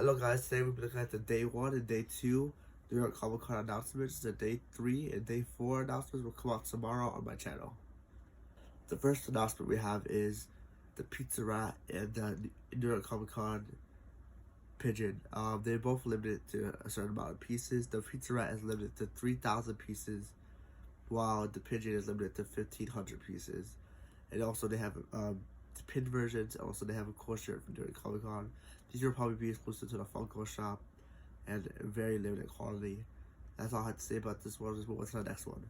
Hello guys, today we'll be looking at the day 1 and day 2 New York Comic Con announcements. The day 3 and day 4 announcements will come out tomorrow on my channel. The first announcement we have is the Pizza Rat and the New York Comic Con Pigeon. They're both limited to a certain amount of pieces. The Pizza Rat is limited to 3,000 pieces, while the Pigeon is limited to 1,500 pieces. And also they have the pin versions. Also they have a core shirt from New York Comic Con. These will probably be exclusive to the Funko shop and very limited quality. That's all I have to say about this one. Let's move on to the next one.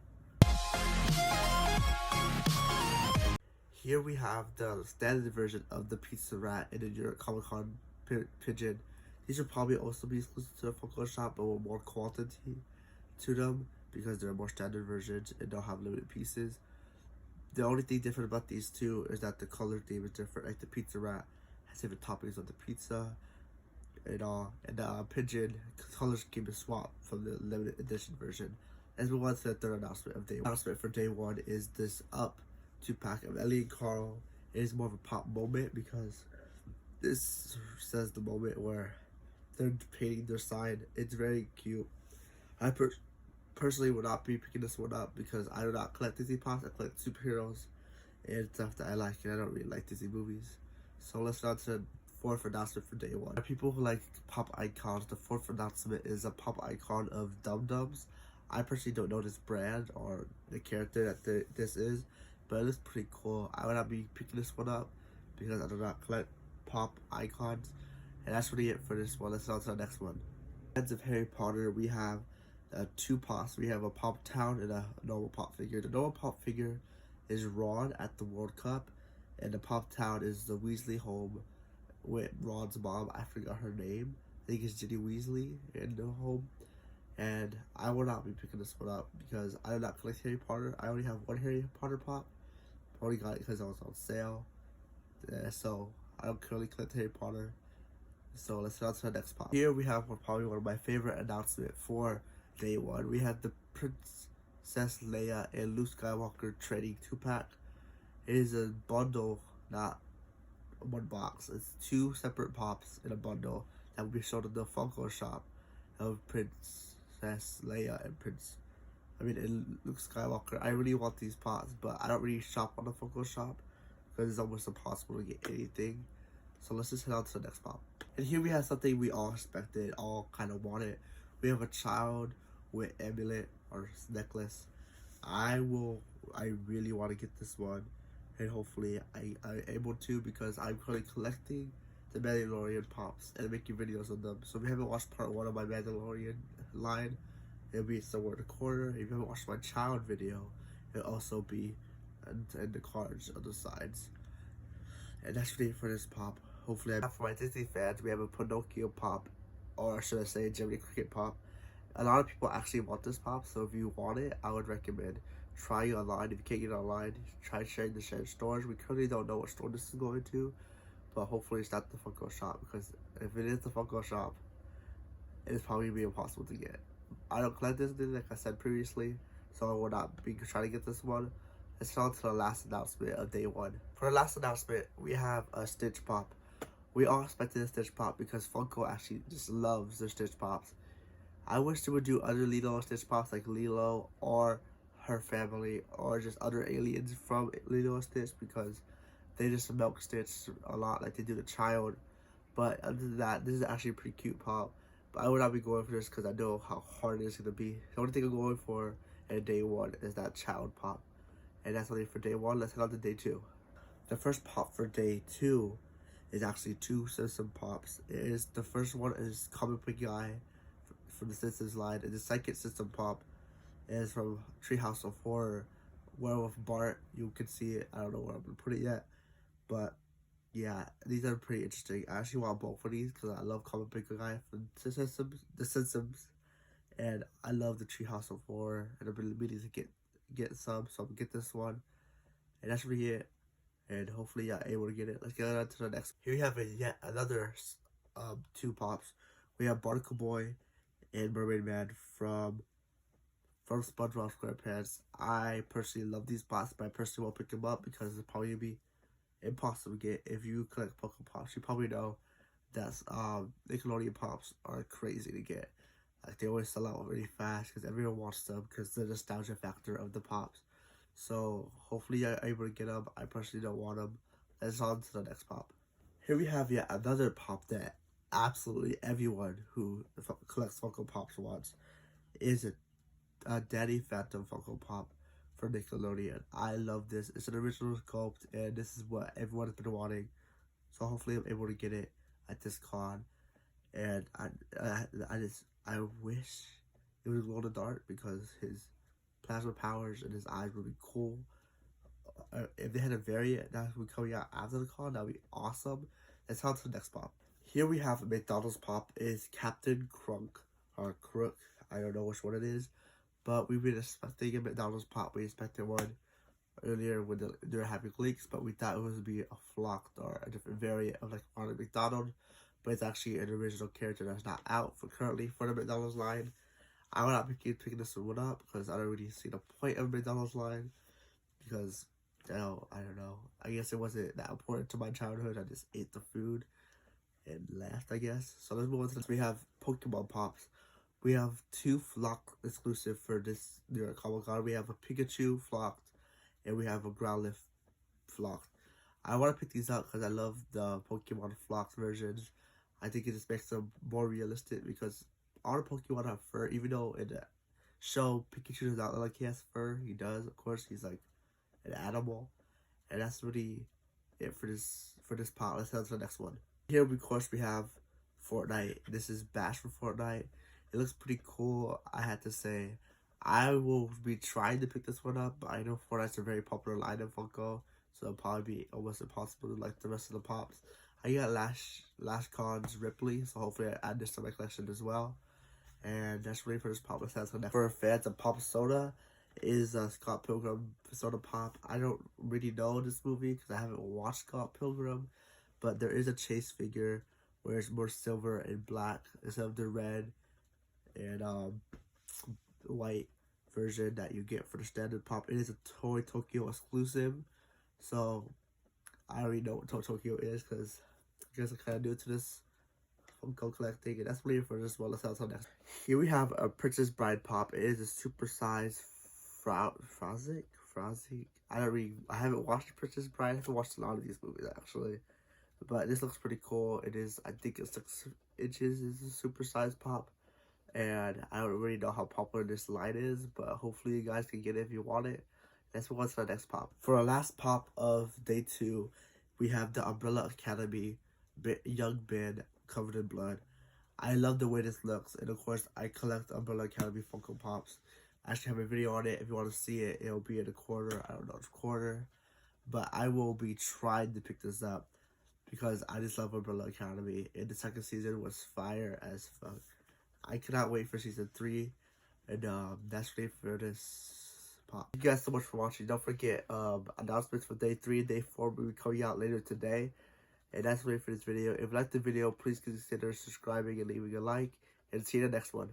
Here we have the standard version of the Pizza Rat in the New York Comic Con Pigeon. These will probably also be exclusive to the Funko shop, but with more quantity to them because they're more standard versions and don't have limited pieces. The only thing different about these two is that the color theme is different. Like the Pizza Rat has different toppings on the pizza and all, and the Pigeon colors can be swapped from the limited edition version. As we move on to the third announcement of day 1. Announcement for day 1 is this Up 2-pack of Ellie and Carl. It is more of a pop moment because this says the moment where they're painting their sign. It's very cute. I personally would not be picking this one up because I do not collect Disney Pops. I collect superheroes and stuff that I like, and I don't really like Disney movies. So let's go to the fourth announcement for day 1. For people who like pop icons, the fourth announcement is a pop icon of Dum Dums. I personally don't know this brand or the character that this is, but it looks pretty cool. I would not be picking this one up because I do not collect pop icons. And that's really it for this one. Let's go to the next one. Fans of Harry Potter, we have two pops. We have a Pop Town and a normal pop figure. The normal pop figure is Ron at the World Cup, and the Pop Town is the Weasley home with Ron's mom. I forgot her name. I think it's Ginny Weasley in the home. And I will not be picking this one up because I do not collect Harry Potter. I only have one Harry Potter pop. I only got it because it was on sale. So I don't currently collect Harry Potter. So let's go on to the next pop. Here we have probably one of my favorite announcements for day 1. We have the Princess Leia and Luke Skywalker trading 2-pack. It is a bundle, not one box. It's 2 separate pops in a bundle that will be shown in the Funko shop of Princess Leia and Luke Skywalker. I really want these pops, but I don't really shop on the Funko shop because it's almost impossible to get anything. So let's just head on to the next pop. And here we have something we all expected, all kind of wanted. We have a child with Amulet or necklace. I really want to get this one, and hopefully I'm able to because I'm currently collecting the Mandalorian pops and making videos on them. So if you haven't watched part 1 of my Mandalorian line, it'll be somewhere in the corner. If you haven't watched my child video, it'll also be in the cards on the sides. And that's really it for this pop. Hopefully, for my Disney fans, we have a Pinocchio pop, or should I say Jiminy Cricket pop. A lot of people actually want this pop, so if you want it, I would recommend trying online. If you can't get it online, try sharing the shared stores. We currently don't know what store this is going to, but hopefully it's not the Funko shop, because if it is the Funko shop, it's probably be impossible to get. I don't collect Disney, like I said previously, so I will not be trying to get this one. Let's go on to the last announcement of day 1. For the last announcement, we have a Stitch pop. We all expected a Stitch pop because Funko actually just loves their Stitch pops. I wish they would do other Lilo Stitch pops like Lilo or her family or just other aliens from Lilo and Stitch because they just milk Stitch a lot like they do the child. But other than that, this is actually a pretty cute pop. But I would not be going for this because I know how hard it is going to be. The only thing I'm going for in day 1 is that child pop. And that's only for day 1. Let's head on to day 2. The first pop for day 2 is actually 2 Simpsons pops. The first one is Comic Book Guy from the Simpsons line, and the second Simpsons pop is from Treehouse of Horror, Werewolf Bart. You can see it. I don't know where I'm gonna put it yet, but yeah, these are pretty interesting. I actually want both of these because I love Comic Book Guy from the Simpsons, and I love the Treehouse of Horror, and I've been meaning to get some, so I'm gonna get this one, and that's really it. And hopefully you're able to get it. Let's get on to the next. Here we have yet another 2 pops. We have Barnacle Boy and Mermaid Man from SpongeBob SquarePants. I personally love these pops, but I personally won't pick them up because it's probably gonna be impossible to get. If you collect Funko Pops, you probably know That's Nickelodeon Pops are crazy to get. Like they always sell out really fast because everyone wants them because the nostalgia factor of the Pops. So hopefully you're able to get them. I personally don't want them. Let's on to the next pop. Here we have yet another pop that absolutely everyone who collects Funko Pops wants. Is a Danny Phantom Funko Pop for Nickelodeon. I love this. It's an original sculpt, and this is what everyone has been wanting. So hopefully I'm able to get it at this con. And I wish it was glow in the dark because his plasma powers and his eyes would be cool. If they had a variant that would come out after the con, that would be awesome. Let's on to the next pop. Here we have a McDonald's pop. Is Captain Crunk or Crook. I don't know which one it is, but we've been expecting a McDonald's pop. We expected one earlier when they were having leaks, but we thought it was to be a flocked or a different variant of like Ronald McDonald. But it's actually an original character that's not out for currently for the McDonald's line. I will not be picking this one up because I don't really see the point of McDonald's line because I don't know. I guess it wasn't that important to my childhood. I just ate the food and left, I guess. So let's move on to this. We have Pokemon Pops. We have two flock exclusive for this New York Comic Con. We have a Pikachu flocked and we have a Growlithe flocked. I want to pick these up because I love the Pokemon flocked versions. I think it just makes them more realistic because all the Pokemon have fur, even though in the show Pikachu does not look like he has fur. He does, of course. He's like an animal, and that's really it for this part. Let's head to the next one. Here, of course, we have Fortnite. This is Bash for Fortnite. It looks pretty cool. I had to say, I will be trying to pick this one up, but I know Fortnite's a very popular line in Funko, so it'll probably be almost impossible to like the rest of the pops. I got last con's Ripley, so hopefully I add this to my collection as well. And that's really for this pop. For fans of Pop Soda is Scott Pilgrim Soda Pop. I don't really know this movie because I haven't watched Scott Pilgrim, but there is a chase figure where it's more silver and black instead of the red and white version that you get for the standard pop. It is a Toy Tokyo exclusive, so I already know what Toy Tokyo is because I guess I'm kind of new to this Funko collecting, and that's really for this one. Let's have some next. Here we have a Princess Bride pop. It is a supersized Frazik. I haven't watched Princess Bride. I haven't watched a lot of these movies actually, but this looks pretty cool. It is, I think it's 6 inches. It's a supersized pop, and I don't really know how popular this line is, but hopefully you guys can get it if you want it. Let's move on to the next pop. For our last pop of day 2, we have the Umbrella Academy young Ben covered in blood. I love the way this looks, and of course I collect Umbrella Academy Funko Pops. I actually have a video on it. If you want to see it, it'll be in a quarter. I don't know, it's quarter, but I will be trying to pick this up because I just love Umbrella Academy, and the second season was fire as fuck. I cannot wait for season 3, and that's really for this pop. Thank you guys so much for watching. Don't forget announcements for day 3 and day 4 will be coming out later today. And that's really for this video. If you liked the video, please consider subscribing and leaving a like. And see you in the next one.